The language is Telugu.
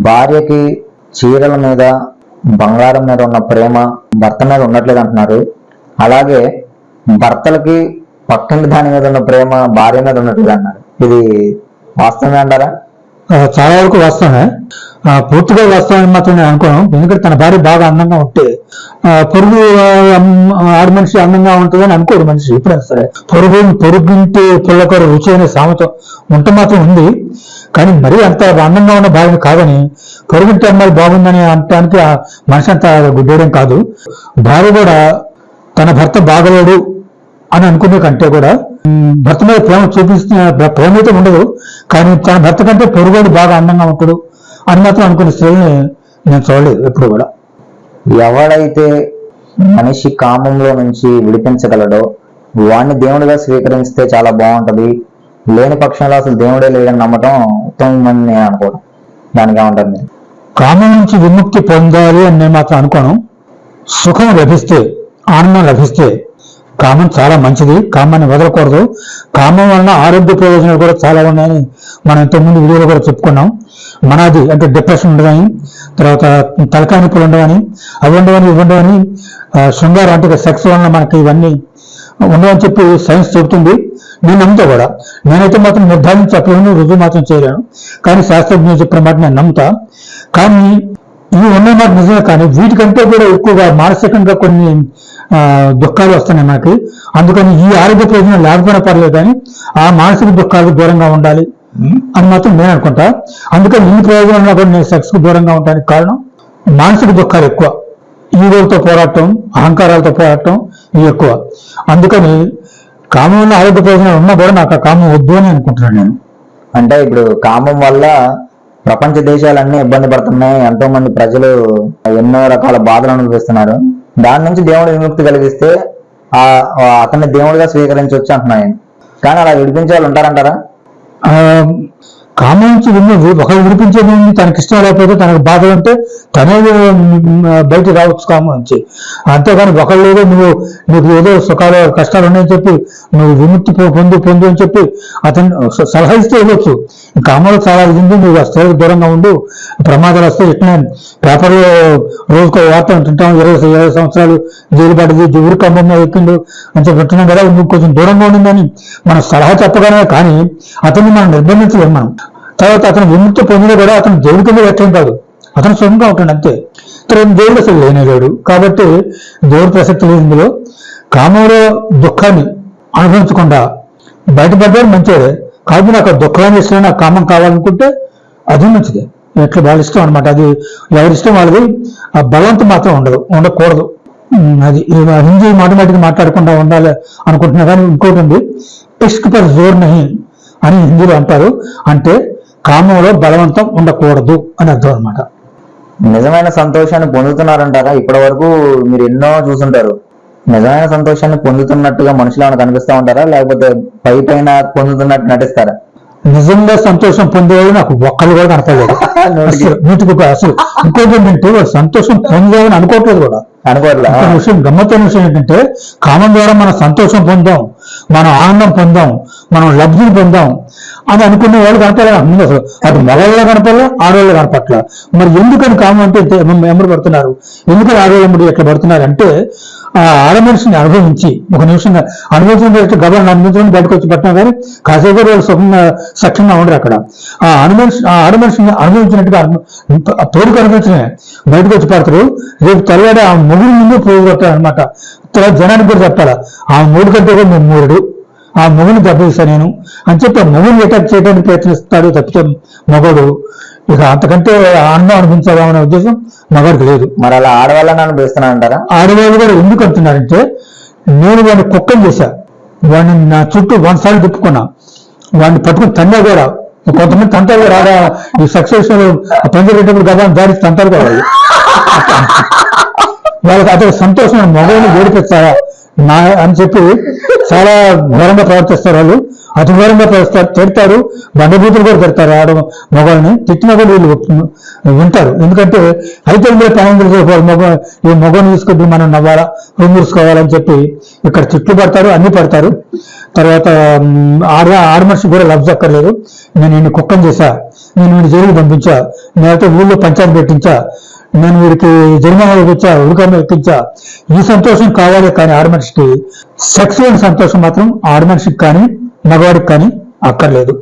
భార్యకి చీరల మీద బంగారం మీద ఉన్న ప్రేమ భర్త మీద ఉండట్లేదు అంటున్నారు. అలాగే భర్తలకి పక్కింటి దాని మీద ఉన్న ప్రేమ భార్య మీద ఉండట్లేదు అన్నారు. ఇది వాస్తవమే అంటారా? చాలా వరకు వాస్తవమే. పూర్తిగా వాస్తవాన్ని మాత్రం నేను అనుకోను. ఎందుకంటే తన భార్య బాగా అందంగా ఉంటే పొరుగు ఆడ మనిషి అందంగా ఉంటుందని అనుకోడు మనిషి ఎప్పుడైనా సరే. పొరుగింటి పుల్లకూర రుచి అనే సామెత ఉంట మాత్రం ఉంది. కానీ మరీ అంత అందంగా ఉన్న భార్యని కాదని పొరుగింటి అమ్మాయి బాగుందని అనటానికి ఆ మనిషి అంత గుడ్డేయడం కాదు. భార్య కూడా తన భర్త బాగలేడు అని అనుకునే కంటే కూడా భర్త మీద ప్రేమ చూపిస్తున్న ప్రేమ అయితే ఉండదు, కానీ తన భర్త కంటే పొరుగోడు బాగా అందంగా ఉంటాడు అని మాత్రం అనుకునే స్త్రీని నేను చూడలేదు ఎప్పుడు కూడా. ఎవడైతే మనిషి కామంలో నుంచి విడిపించగలడో వాడిని దేవుడిగా స్వీకరిస్తే చాలా బాగుంటది. లేని పక్షంలో అసలు దేవుడే లేడని నమ్మటం ఉత్తమమని నేను అనుకోవడం. దానికి ఏమంటారు మీరు? కామం నుంచి విముక్తి పొందాలి అని నేను మాత్రం అనుకోను. సుఖం లభిస్తే, ఆనందం లభిస్తే కామం చాలా మంచిది. కామాన్ని వదలకూడదు. కామం వలన ఆరోగ్య ప్రయోజనాలు కూడా చాలా ఉన్నాయని మనం ఇంతకుముందు వీడియోలో కూడా చెప్పుకున్నాం. మనది అంటే డిప్రెషన్ ఉండదని, తర్వాత తలకాయ నొప్పులు ఉండవని, అవి ఉండవని ఇవి ఉండవని, శృంగారం అంటే సెక్స్ వలన మనకి ఇవన్నీ ఉండవని చెప్పి సైన్స్ చెబుతుంది. నేను నమ్ముతా కూడా. నేనైతే మాత్రం నిర్ధారించి చెప్పలేను, రుజువు మాత్రం చేయలేను. కానీ శాస్త్రజ్ఞులు చెప్పిన మాట నేను నమ్ముతా. కానీ ఇవి ఉన్న మాట నిజమే. కానీ వీటికంటే కూడా ఎక్కువగా మానసికంగా కొన్ని దుఃఖాలు వస్తున్నాయి మనకి. అందుకని ఈ ఆరోగ్య ప్రయోజనం లేకపోయినా పర్లేదు, కానీ ఆ మానసిక దుఃఖాలకు దూరంగా ఉండాలి అని మాత్రం నేను అనుకుంటా. అందుకని ఈ ప్రయోజనంలో కూడా నేను సెక్స్ కు దూరంగా ఉండడానికి కారణం మానసిక దుఃఖాలు ఎక్కువ. ఈగోలతో పోరాటం, అహంకారాలతో పోరాటం ఇవి ఎక్కువ. అందుకని కామంలో ఆరోగ్య ప్రయోజనాలు ఉన్నా కూడా నాకు ఆ కామం వద్దు అని అనుకుంటున్నాను నేను. అంటే ఇప్పుడు కామం వల్ల ప్రపంచ దేశాలన్నీ ఇబ్బంది పడుతున్నాయి. ఎంతో మంది ప్రజలు ఎన్నో రకాల బాధలు అనుభవిస్తున్నారు. దాని నుంచి దేవుడు విముక్తి కలిగిస్తే అతన్ని దేవుడిగా స్వీకరించవచ్చు అంటున్నాను. కానీ అలా విడిపించే వాళ్ళు ఉంటారంటారా? కామం నుంచి ఒకరు విడిపించేది ఉంది. తనకి ఇష్టం లేకపోతే, తనకు బాధ ఉంటే తనే బయట రావచ్చు కామం నుంచి. అంతేగాని ఒకళ్ళు ఏదో నీకు ఏదో సుఖాలు కష్టాలు ఉన్నాయని చెప్పి నువ్వు విముక్తి పొందు అని చెప్పి అతను సలహా ఇస్తే వెళ్ళొచ్చు. కామంలో చాలా ఇది ఉంది, నువ్వు స్త్రీలకు దూరంగా ఉండు, ప్రమాదాలు వస్తే ఇట్లా పేపర్లో రోజుకో వార్త ఉంటుంటాం, 20 సంవత్సరాలు జైలు పడ్డది, ఊరి కంబం ఎక్కిండు అని చెప్పి వింటున్నాం కదా, నువ్వు కొంచెం దూరంగా ఉండిందని మనం సలహా చెప్పగానే, కానీ అతన్ని మనం నిర్బంధించలేము మనం. తర్వాత అతను విముక్తి పొందిన కూడా అతను దేవుడి కింద వ్యక్తం కాదు, అతను స్వయంగా ఉంటాడు అంతే. దేవుడు అసలు లేనేలేడు కాబట్టి దేవుడి ప్రసక్తి లేదు ఇందులో. కామంలో దుఃఖాన్ని అనుభవించకుండా బయటపడ్డాడు మంచిదే. కాబట్టి నాకు దుఃఖాన్ని ఇష్టం, నాకు కామం కావాలనుకుంటే అది మంచిదే. ఎట్లా వాళ్ళ ఇష్టం అనమాట. అది ఎవరిష్టం వాళ్ళది. ఆ బలవంతం మాత్రం ఉండకూడదు. అది హిందీ మాటమాటికి మాట్లాడకుండా ఉండాలి అనుకుంటున్నా. కానీ ఇంకోటి ఉంది, ఇష్క్ పర్ జోర్ నహీ అని హిందీలో అంటారు. అంటే కామంలో బలవంతం ఉండకూడదు అని అర్థం అనమాట. నిజమైన సంతోషాన్ని పొందుతున్నారంటారా? ఇప్పటి వరకు మీరు ఎన్నో చూసుంటారు. నిజమైన సంతోషాన్ని పొందుతున్నట్టుగా మనుషులు ఏమైనా కనిపిస్తా ఉంటారా, లేకపోతే పైన పొందుతున్నట్టు నటిస్తారా? నిజంగా సంతోషం పొందేవాళ్ళు నాకు ఒక్కళ్ళు కూడా కనపడలేదు. నూటికి అసలు ఇంకోటి ఏంటంటే వాడు సంతోషం పొందేవాలని అనుకోవట్లేదు కూడా. విషయం గమ్మత్తైన విషయం ఏంటంటే, కామం ద్వారా మనం సంతోషం పొందాం, మనం ఆనందం పొందాం, మనం లబ్ధిని పొందాం అని అనుకునే వాళ్ళు కనపడలే ముందు. అసలు అటు మగవాళ్ళు కనపడలే, ఆడవాళ్ళు కనపట్ల. మరి ఎందుకని కామం అంటే ఎమ్మడి పడుతున్నారు? ఎందుకని ఆడవాళ్ళు ఎట్లా పడుతున్నారు అంటే, ఆ ఆడ మనిషిని అనుభవించి ఒక నిమిషంగా అనుభవించిన గబాన్ని అనుభవించడం బయటకు వచ్చి పట్టినా కానీ కాసేపు వాళ్ళు సఖ్యంగా ఉండరు అక్కడ. ఆ ఆడ మనిషిని అనుభవించినట్టుగా తోడుకు అనుభవించడమే బయటకు వచ్చి పడతారు. రేపు తలవాడే ఆ మొగుడు ముందు పోగు కొట్టారు అనమాట. తర్వాత జనానికి కూడా చెప్పాలా, ఆ మూడు కంటే కూడా మేము మూడు, ఆ మొగుని దెబ్బతీస్తాను నేను అని చెప్పి ఆ మొగుని అటాక్ చేయడానికి ప్రయత్నిస్తాడు తప్పితే మగోడు ఇక అంతకంటే ఆనందం అనిపించాలనే ఉద్దేశం మగవాడికి లేదు. మరి అలా ఆడవాళ్ళని అనిపిస్తున్నారంటారా? ఆడవాళ్ళు కూడా ఎందుకు అంటున్నారంటే, నేను వాడిని కుక్కని చేశా, వాడిని నా చుట్టూ 100 సార్లు తిప్పుకున్నా, వాడిని పట్టుకుని తన్నా కూడా. కొంతమంది తంతారు కూడా ఆడ ఈ సక్సెస్ పంచబెట్టేప్పుడు కదా దాడి తంతారు కూడా. వాళ్ళకి అదే సంతోషం మగవాడిని ఏడిపిస్తారా నా అని చెప్పి చాలా ఘోరంగా ప్రవర్తిస్తారు వాళ్ళు, అతి ఘోరంగా ప్రవర్తిస్తారు, తిడతారు, బండబూతులు కూడా తిడతారు ఆడ మగవాళ్ళని. తిట్టినా కూడా వీళ్ళు వింటారు, ఎందుకంటే అయితే ఇందులో ఈ మగవాడిని తీసుకొద్ది మనం నవ్వాలా, రూమ్ తీసుకోవాలని చెప్పి ఇక్కడ తిట్లు పడతారు, అన్ని పడతారు. తర్వాత ఆడ మనిషి కూడా లబ్స్ అక్కర్లేదు, నేను నిన్ను కుక్కం చేశా, నేను వీడిని జైలుకి పంపించా, నేనైతే ఊళ్ళో పంచాయతీ పెట్టించా, నేను వీడికి జరిమానా ఎక్కించా, ఉడకమ్మ ఎక్కించా, ఈ సంతోషం కావాలి. కానీ ఆడ మనిషికి సెక్స్ సంతోషం మాత్రం ఆడ మనిషికి కానీ మగవాడికి కానీ అక్కర్లేదు.